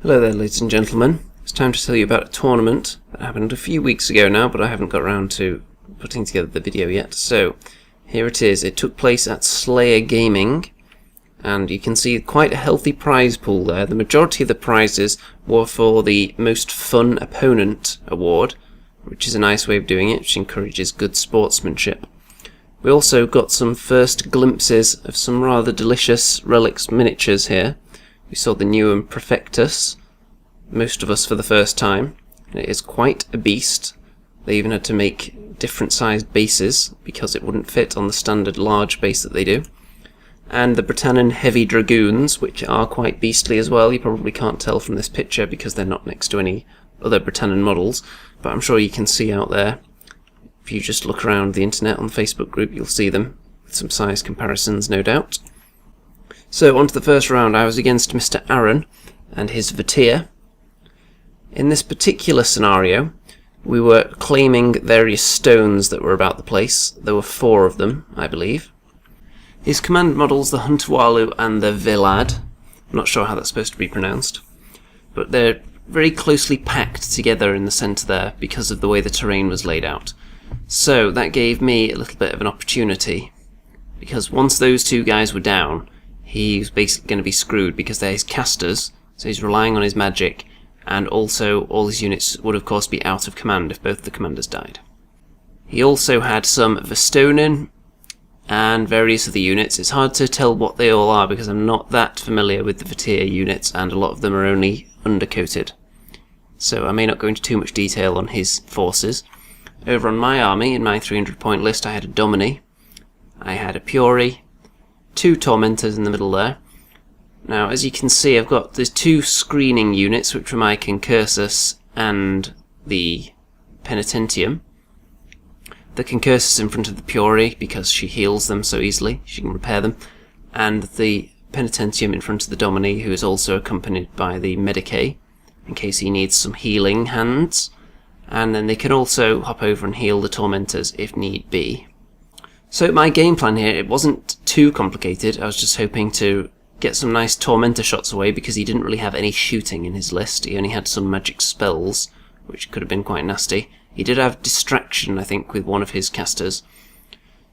Hello there, ladies and gentlemen. It's time to tell you about a tournament that happened a few weeks ago now, but I haven't got around to putting together the video yet. So, here it is. It took place at Slayer Gaming, and you can see quite a healthy prize pool there. The majority of the prizes were for the Most Fun Opponent award, which is a nice way of doing it, which encourages good sportsmanship. We also got some first glimpses of some rather delicious Relics miniatures here. We saw the new Perfectus, most of us for the first time. It is quite a beast. They even had to make different sized bases because it wouldn't fit on the standard large base that they do. And the Britannian Heavy Dragoons, which are quite beastly as well. You probably can't tell from this picture because they're not next to any other Britannian models, but I'm sure you can see out there. If you just look around the internet on the Facebook group, you'll see them with some size comparisons, no doubt. So, on to the first round. I was against Mr. Aaron and his Vatir. In this particular scenario, we were claiming various stones that were about the place. There were 4 of them, I believe. His command models, the Huntawalu and the Velad. I'm not sure how that's supposed to be pronounced, but they're very closely packed together in the centre there because of the way the terrain was laid out. So, that gave me a little bit of an opportunity, because once those 2 guys were down, he's basically going to be screwed because they're his casters, so he's relying on his magic, and also all his units would of course be out of command if both the commanders died. He also had some Vestonen and various other units. It's hard to tell what they all are because I'm not that familiar with the Vatir units, and a lot of them are only undercoated. So I may not go into too much detail on his forces. Over on my army, in my 300 point list, I had a Domini, I had a Puri, 2 Tormentors in the middle there. Now, as you can see, I've got these 2 screening units, which were my Concursus and the Penitentium. The Concursus in front of the Puri, because she heals them so easily, she can repair them, and the Penitentium in front of the Domini, who is also accompanied by the Medicae, in case he needs some healing hands, and then they can also hop over and heal the Tormentors if need be. So my game plan here, it wasn't too complicated. I was just hoping to get some nice Tormentor shots away because he didn't really have any shooting in his list. He only had some magic spells, which could have been quite nasty. He did have Distraction, I think, with one of his casters.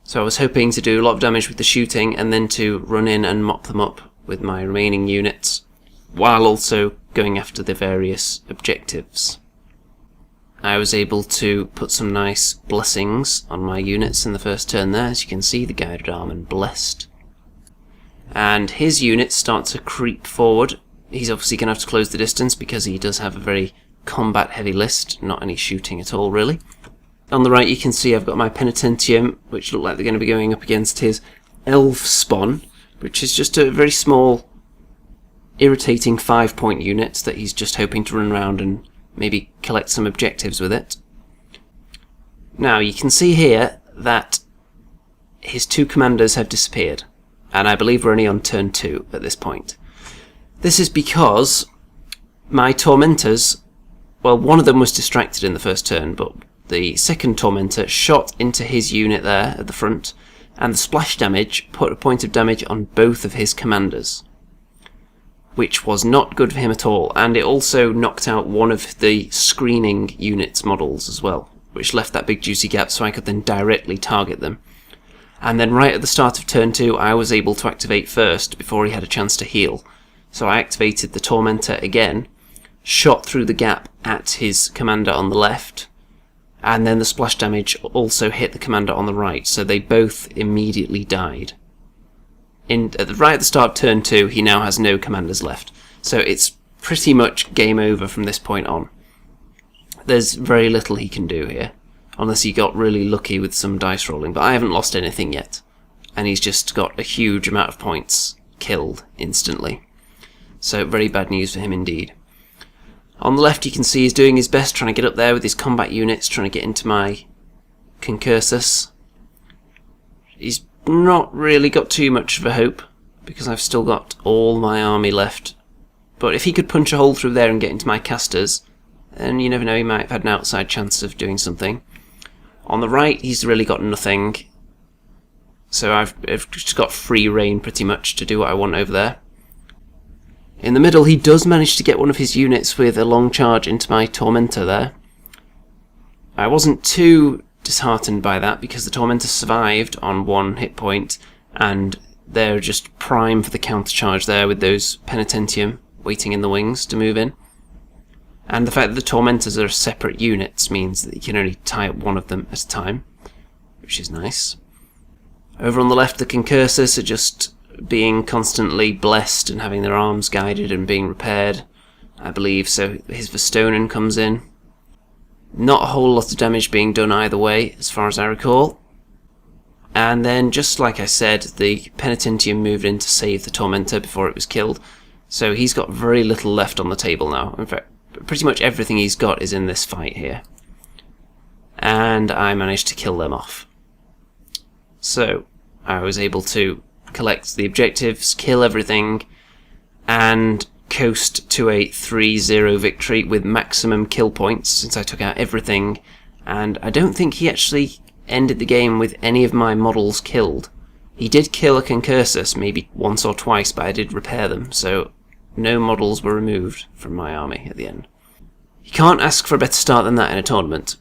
So I was hoping to do a lot of damage with the shooting and then to run in and mop them up with my remaining units, while also going after the various objectives. I was able to put some nice blessings on my units in the first turn there. As you can see, the Guided Arm and Blessed. And his units start to creep forward. He's obviously going to have to close the distance because he does have a very combat-heavy list, not any shooting at all, really. On the right, you can see I've got my Penitentium, which look like they're going to be going up against his Elf Spawn, which is just a very small, irritating 5-point unit that he's just hoping to run around and maybe collect some objectives with it. Now, you can see here that his 2 commanders have disappeared, and I believe we're only on turn 2 at this point. This is because my Tormentors, well, one of them was distracted in the first turn, but the second Tormentor shot into his unit there at the front, and the splash damage put a point of damage on both of his commanders, which was not good for him at all, and it also knocked out one of the screening units models as well, which left that big juicy gap so I could then directly target them. And then right at the start of turn 2, I was able to activate first before he had a chance to heal. So I activated the Tormentor again, shot through the gap at his commander on the left, and then the splash damage also hit the commander on the right, so they both immediately died. Right at the start of turn 2, he now has no commanders left. So it's pretty much game over from this point on. There's very little he can do here, unless he got really lucky with some dice rolling, but I haven't lost anything yet. And he's just got a huge amount of points killed instantly. So very bad news for him indeed. On the left, you can see he's doing his best trying to get up there with his combat units, trying to get into my Concursus. He's not really got too much of a hope, because I've still got all my army left. But if he could punch a hole through there and get into my casters, then you never know, he might have had an outside chance of doing something. On the right, he's really got nothing, so I've just got free reign pretty much to do what I want over there. In the middle, he does manage to get one of his units with a long charge into my Tormentor there. I wasn't too disheartened by that because the Tormentor survived on 1 hit point, and they're just prime for the countercharge there with those Penitentium waiting in the wings to move in. And the fact that the Tormentors are separate units means that you can only tie up one of them at a time, which is nice. Over on the left, the Concursors are just being constantly blessed and having their arms guided and being repaired, I believe, so his Verstonen comes in. Not a whole lot of damage being done either way, as far as I recall. And then, just like I said, the Penitentium moved in to save the Tormentor before it was killed, so he's got very little left on the table now. In fact, pretty much everything he's got is in this fight here. And I managed to kill them off. So, I was able to collect the objectives, kill everything, and coast to a 3-0 victory with maximum kill points since I took out everything, and I don't think he actually ended the game with any of my models killed. He did kill a Concursus maybe once or twice, but I did repair them, so no models were removed from my army at the end. You can't ask for a better start than that in a tournament.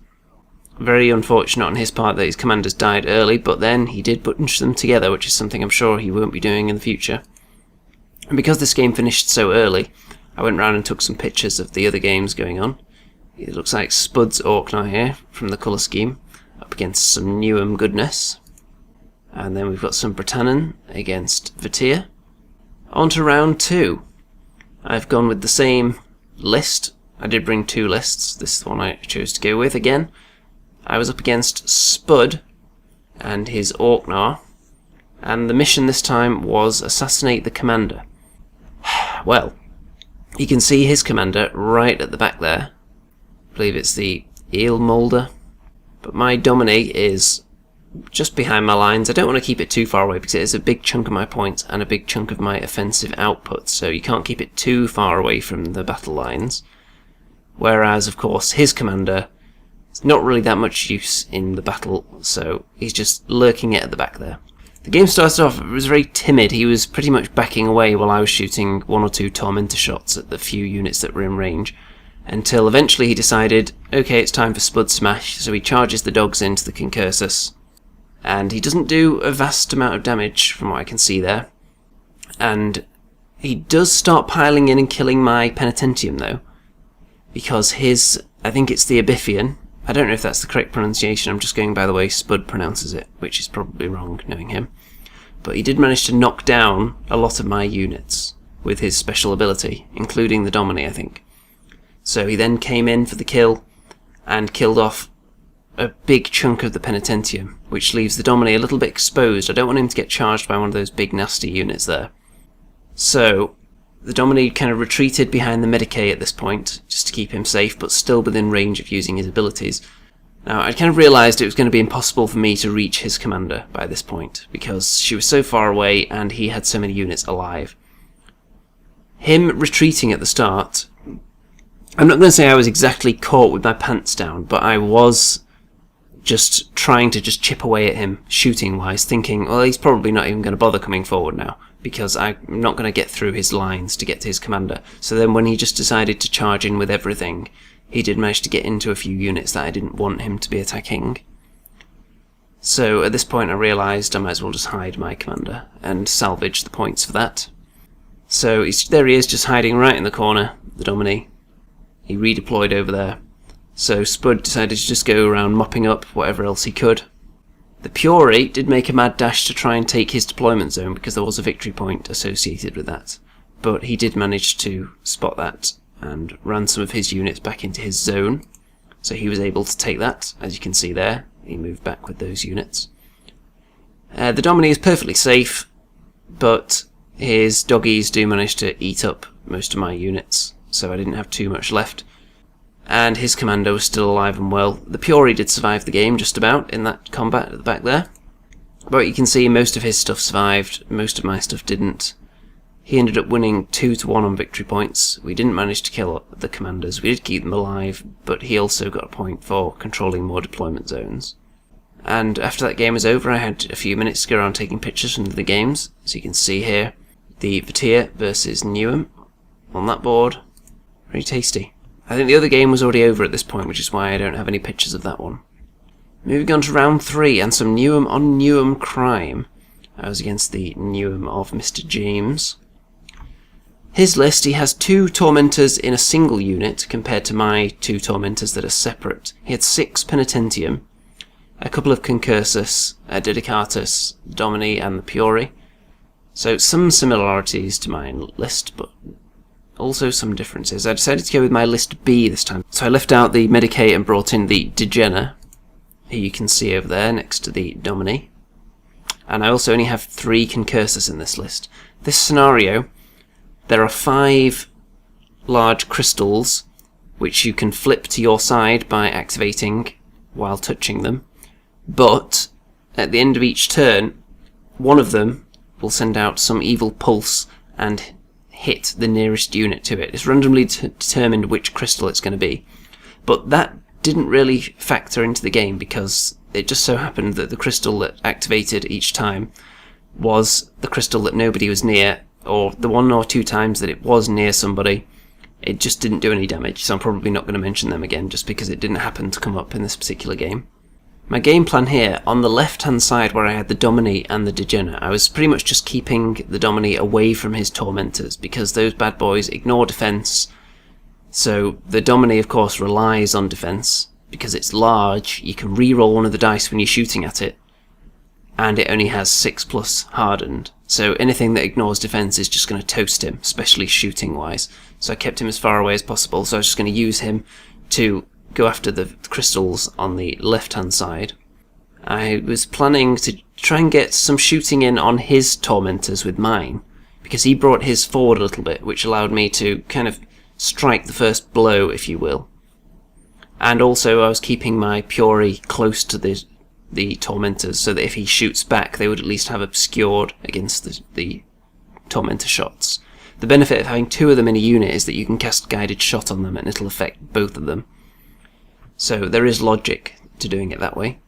Very unfortunate on his part that his commanders died early, but then he did bunch them together, which is something I'm sure he won't be doing in the future. And because this game finished so early, I went round and took some pictures of the other games going on. It looks like Spud's Orkney here, from the colour scheme, up against some Newham goodness. And then we've got some Britannon against Vatir. On to round 2. I've gone with the same list. I did bring 2 lists. This is the one I chose to go with again. I was up against Spud and his Orkney, and the mission this time was assassinate the commander. Well, you can see his commander right at the back there. I believe it's the Eel Molder. But my Dominie is just behind my lines. I don't want to keep it too far away because it is a big chunk of my points and a big chunk of my offensive output, so you can't keep it too far away from the battle lines. Whereas, of course, his commander is not really that much use in the battle, so he's just lurking it at the back there. The game started off, it was very timid. He was pretty much backing away while I was shooting 1 or 2 Tormentor shots at the few units that were in range, until eventually he decided, okay, it's time for Spud Smash, so he charges the dogs into the Concursus. And he doesn't do a vast amount of damage from what I can see there. And he does start piling in and killing my Penitentium though, because his, I think it's the Abithian, I don't know if that's the correct pronunciation, I'm just going by the way Spud pronounces it, which is probably wrong knowing him. But he did manage to knock down a lot of my units with his special ability, including the Dominie, I think. So he then came in for the kill and killed off a big chunk of the Penitentium, which leaves the Dominie a little bit exposed. I don't want him to get charged by one of those big nasty units there. So the Dominie kind of retreated behind the Medicae at this point, just to keep him safe, but still within range of using his abilities. Now, I kind of realised it was going to be impossible for me to reach his commander by this point, because she was so far away and he had so many units alive. Him retreating at the start, I'm not going to say I was exactly caught with my pants down, but I was just trying to just chip away at him, shooting-wise, thinking, well, he's probably not even going to bother coming forward now, because I'm not going to get through his lines to get to his commander. So then when he just decided to charge in with everything, he did manage to get into a few units that I didn't want him to be attacking. So at this point I realised I might as well just hide my commander and salvage the points for that. So there he is, just hiding right in the corner, the Dominie. He redeployed over there. So Spud decided to just go around mopping up whatever else he could. The Puri did make a mad dash to try and take his deployment zone because there was a victory point associated with that, but he did manage to spot that and ran some of his units back into his zone, so he was able to take that. As you can see there, he moved back with those units. The Dominie is perfectly safe, but his doggies do manage to eat up most of my units, so I didn't have too much left. And his commander was still alive and well. The Puri did survive the game just about in that combat at the back there. But you can see most of his stuff survived, most of my stuff didn't. He ended up winning 2-1 on victory points. We didn't manage to kill the commanders, we did keep them alive, but he also got a point for controlling more deployment zones. And after that game was over, I had a few minutes to go around taking pictures from the games. As you can see here, the Vatir versus Newham. on that board. Very tasty. I think the other game was already over at this point, which is why I don't have any pictures of that one. Moving on to round 3 and some Newham on Newham crime. I was against the Newham of Mr. James. His list, he has 2 Tormentors in a single unit compared to my 2 Tormentors that are separate. He had 6 Penitentium, a couple of Concursus, a Dedicatus, Domini and the Priori. So some similarities to my list, but also some differences. I decided to go with my list B this time. So I left out the Medicae and brought in the Degena, who you can see over there next to the Domini. And I also only have 3 Concursus in this list. This scenario, there are 5 large crystals which you can flip to your side by activating while touching them. But at the end of each turn, one of them will send out some evil pulse and hit the nearest unit to it. It's randomly determined which crystal it's going to be. But that didn't really factor into the game because it just so happened that the crystal that activated each time was the crystal that nobody was near, or the 1 or 2 times that it was near somebody, it just didn't do any damage. So I'm probably not going to mention them again just because it didn't happen to come up in this particular game. My game plan here, on the left hand side where I had the Domini and the Degena, I was pretty much just keeping the Domini away from his Tormentors because those bad boys ignore defense. So the Domini of course relies on defense because it's large. You can re-roll one of the dice when you're shooting at it, and it only has 6+ hardened. So anything that ignores defense is just going to toast him, especially shooting wise. So I kept him as far away as possible, so I was just going to use him to go after the crystals on the left hand side. I was planning to try and get some shooting in on his Tormentors with mine, because he brought his forward a little bit, which allowed me to kind of strike the first blow, if you will. And also I was keeping my Priori close to the Tormentors, so that if he shoots back they would at least have obscured against the Tormentor shots. The benefit of having 2 of them in a unit is that you can cast Guided Shot on them and it'll affect both of them. So there is logic to doing it that way.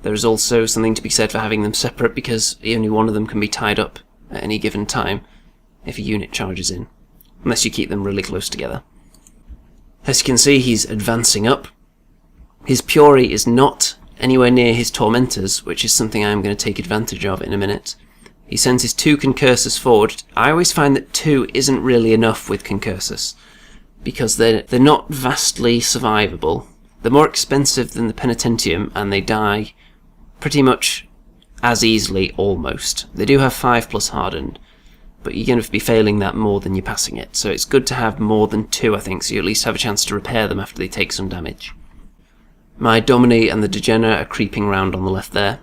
There is also something to be said for having them separate because only one of them can be tied up at any given time if a unit charges in, unless you keep them really close together. As you can see, he's advancing up. His Priori is not anywhere near his Tormentors, which is something I'm going to take advantage of in a minute. He sends his 2 Concursus forward. I always find that 2 isn't really enough with Concursus, because they're not vastly survivable. They're more expensive than the Penitentium, and they die pretty much as easily, almost. They do have 5+ hardened, but you're going to be failing that more than you're passing it. So it's good to have more than 2, I think, so you at least have a chance to repair them after they take some damage. My Domini and the Degena are creeping round on the left there.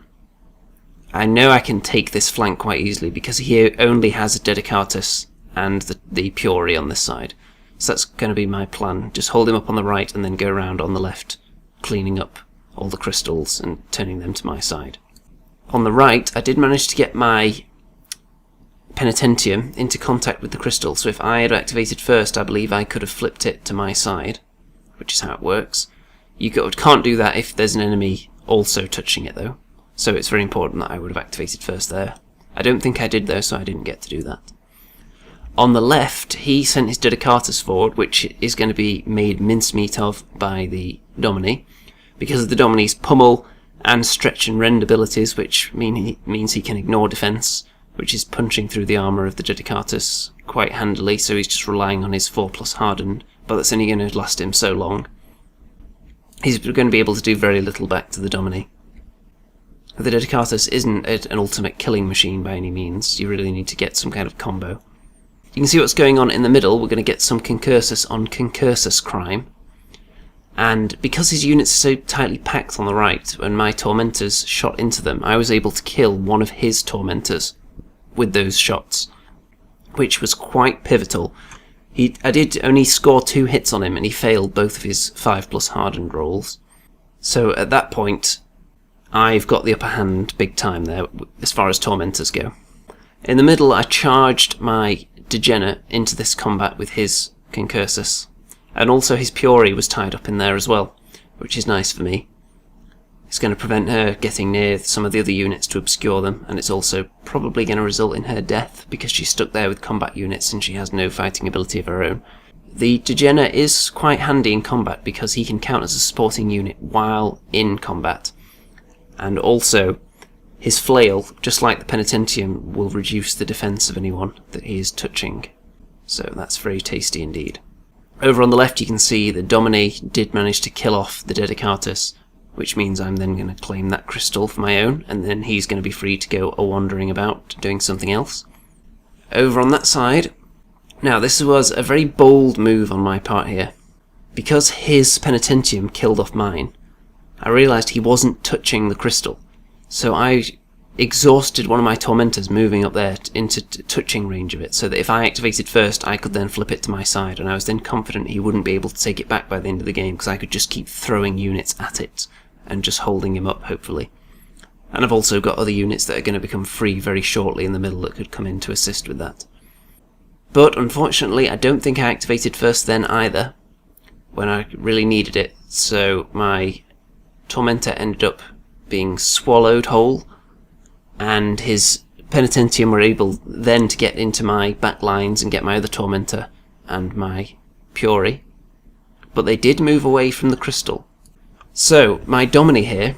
I know I can take this flank quite easily because he only has a Dedicatus and the Priori on this side. So that's going to be my plan. Just hold him up on the right and then go around on the left, cleaning up all the crystals and turning them to my side. On the right, I did manage to get my Penitentium into contact with the crystal, so if I had activated first, I believe I could have flipped it to my side, which is how it works. You can't do that if there's an enemy also touching it though, so it's very important that I would have activated first there. I don't think I did though, so I didn't get to do that. On the left, he sent his Dedicatus forward, which is going to be made mincemeat of by the Domini, because of the Domini's pummel and stretch and rend abilities, which means he can ignore defense, which is punching through the armor of the Dedicatus quite handily, so he's just relying on his 4+ hardened, but that's only going to last him so long. He's going to be able to do very little back to the Domini. The Dedicatus isn't an ultimate killing machine by any means. You really need to get some kind of combo. You can see what's going on in the middle. We're going to get some Concursus on Concursus crime. And because his units are so tightly packed on the right, when my Tormentors shot into them, I was able to kill one of his Tormentors with those shots, which was quite pivotal. I did only score 2 hits on him, and he failed both of his 5+ hardened rolls. So at that point, I've got the upper hand big time there, as far as Tormentors go. In the middle, I charged my Degena into this combat with his Concursus, and also his Priori was tied up in there as well, which is nice for me. It's going to prevent her getting near some of the other units to obscure them, and it's also probably going to result in her death because she's stuck there with combat units and she has no fighting ability of her own. The Dejena is quite handy in combat because he can count as a supporting unit while in combat, and also his flail, just like the Penitentium, will reduce the defense of anyone that he is touching, so that's very tasty indeed. Over on the left you can see that Domine did manage to kill off the Dedicatus, which means I'm then going to claim that crystal for my own, and then he's going to be free to go a-wandering about, doing something else. Over on that side, now this was a very bold move on my part here. Because his Penitentium killed off mine, I realised he wasn't touching the crystal, so I exhausted one of my Tormentors moving up there into touching range of it, so that if I activated first, I could then flip it to my side, and I was then confident he wouldn't be able to take it back by the end of the game, because I could just keep throwing units at it, and just holding him up, hopefully. And I've also got other units that are going to become free very shortly in the middle that could come in to assist with that. But unfortunately, I don't think I activated first then either, when I really needed it, so my Tormentor ended up being swallowed whole, and his Penitentium were able then to get into my back lines and get my other Tormentor and my Fury, but they did move away from the crystal. So my Domine here,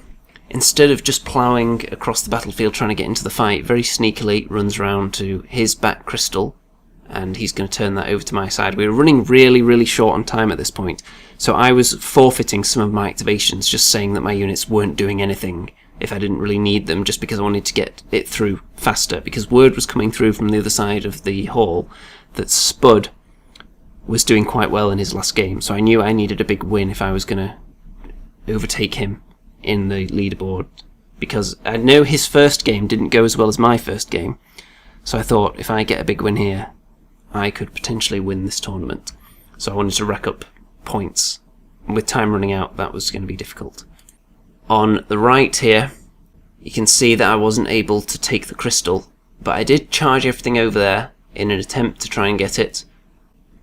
instead of just ploughing across the battlefield trying to get into the fight, very sneakily runs round to his back crystal, and he's going to turn that over to my side. We were running really short on time at this point, so I was forfeiting some of my activations, just saying that my units weren't doing anything if I didn't really need them, just because I wanted to get it through faster, because word was coming through from the other side of the hall that Spud was doing quite well in his last game, so I knew I needed a big win if I was going to overtake him in the leaderboard, because I know his first game didn't go as well as my first game, so I thought if I get a big win here, I could potentially win this tournament. So I wanted to rack up points, and with time running out that was going to be difficult. On the right here you can see that I wasn't able to take the crystal, but I did charge everything over there in an attempt to try and get it.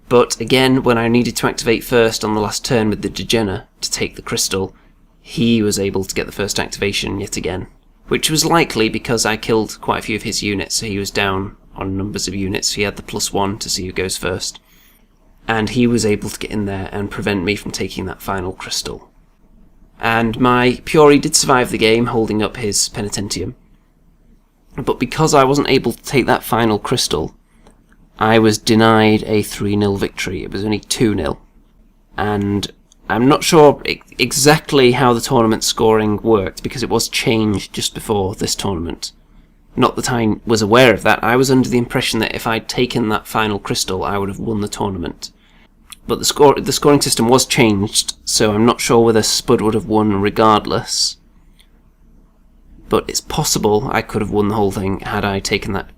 But again, when I needed to activate first on the last turn with the Dejena to take the crystal, he was able to get the first activation yet again, which was likely because I killed quite a few of his units, so he was down on numbers of units. He had the +1 to see who goes first, and he was able to get in there and prevent me from taking that final crystal. And my Fury did survive the game, holding up his Penitentium, but because I wasn't able to take that final crystal, I was denied a 3-0 victory. It was only 2-0. And I'm not sure exactly how the tournament scoring worked, because it was changed just before this tournament. Not that I was aware of that. I was under the impression that if I'd taken that final crystal, I would have won the tournament. But the scoring system was changed, so I'm not sure whether Spud would have won regardless. But it's possible I could have won the whole thing had I taken that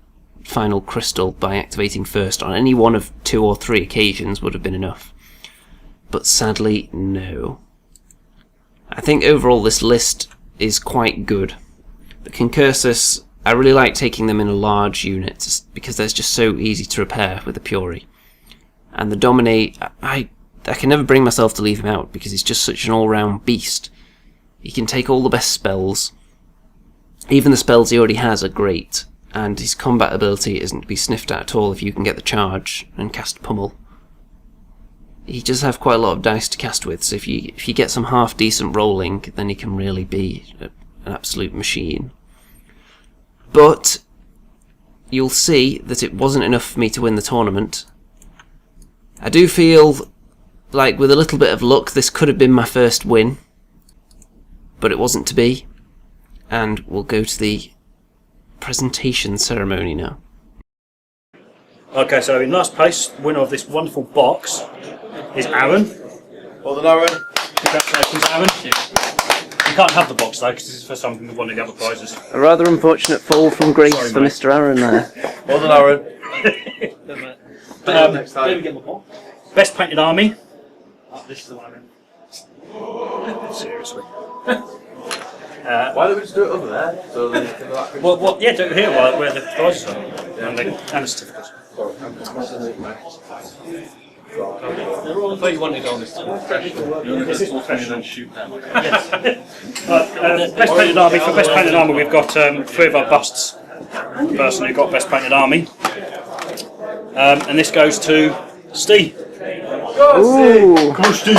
final crystal by activating first. On any one of 2 or 3 occasions would have been enough, but sadly no. I think overall this list is quite good. The Concursus, I really like taking them in a large unit because they're just so easy to repair with the Fury, and the Domine, I can never bring myself to leave him out because he's just such an all-round beast. He can take all the best spells, even the spells he already has are great, and his combat ability isn't to be sniffed at all if you can get the charge and cast Pummel. He does have quite a lot of dice to cast with, so if you get some half-decent rolling, then he can really be an absolute machine. But you'll see that it wasn't enough for me to win the tournament. I do feel like with a little bit of luck this could have been my first win, but it wasn't to be, and we'll go to the presentation ceremony now. Okay, so in last place, winner of this wonderful box is Aaron. Well done, Aaron. Congratulations, Aaron. You can't have the box though, because this is the first time we've won any other prizes. A rather unfortunate fall from grace for Mr. Aaron there. Well done, Aaron. Next time. Best painted army. Oh, this is the one I'm in. Seriously. Why don't we just do it over there? So then you can well, yeah, do it here where the prizes are. And the certificates. I thought you wanted all this to be professional. This is professional. Yes. Best painted army. For best painted army, we've got 3 of our busts. The person who got best painted army, and this goes to Steve. Ooh. Come on, Steve.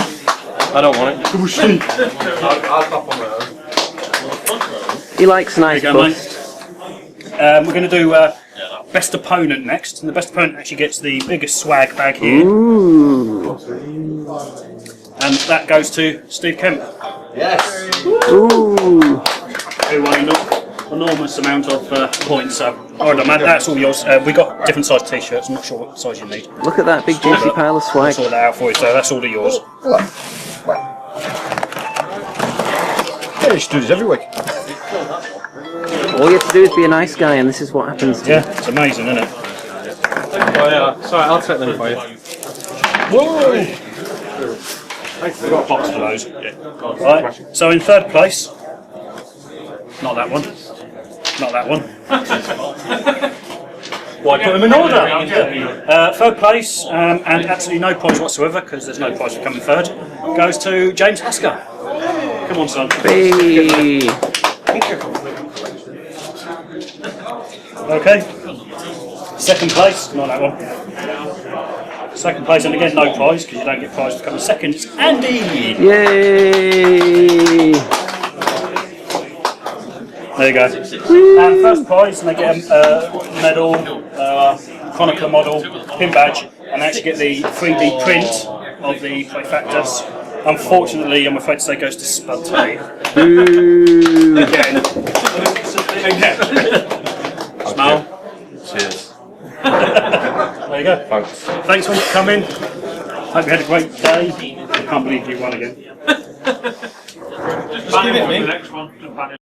I don't want it. Come on, Steve. I'll pop on my own. He likes nice There you go, busts. We're going to do best opponent next, and the best opponent actually gets the biggest swag bag here, Ooh. and that goes to Steve Kemp, Yes. Ooh. who won an enormous amount of points. So, alright, man, that's all yours. We got different size t-shirts. I'm not sure what size you need. Look at that big juicy pile of I'll swag. sort that out for you. So that's all of yours. Yeah, you should do this every week. All you have to do is be a nice guy, and this is what happens to you. Yeah, it's amazing, isn't it? Oh yeah, sorry, I'll take them for you. Whoa! We've got a box for those. Right, so in third place, not that one, not that one. Why put them in order? Third place, and absolutely no prize whatsoever, because there's no prize for coming third, goes to James Hasker. Come on, son. Hey. Okay. Second place, not that one. Second place, and again, no prize, because you don't get prize for coming second. It's Andy! Yay! There you go. And first prize, and they get a medal, chronicler model, pin badge, and they actually get the 3D print of the Play Factors. Unfortunately, I'm afraid to say, goes to Spudtay. Ooh. Again. Again. Smile. Cheers. There you go. Thanks. Thanks for coming. Hope you had a great day. I can't believe you won again. Just give it me.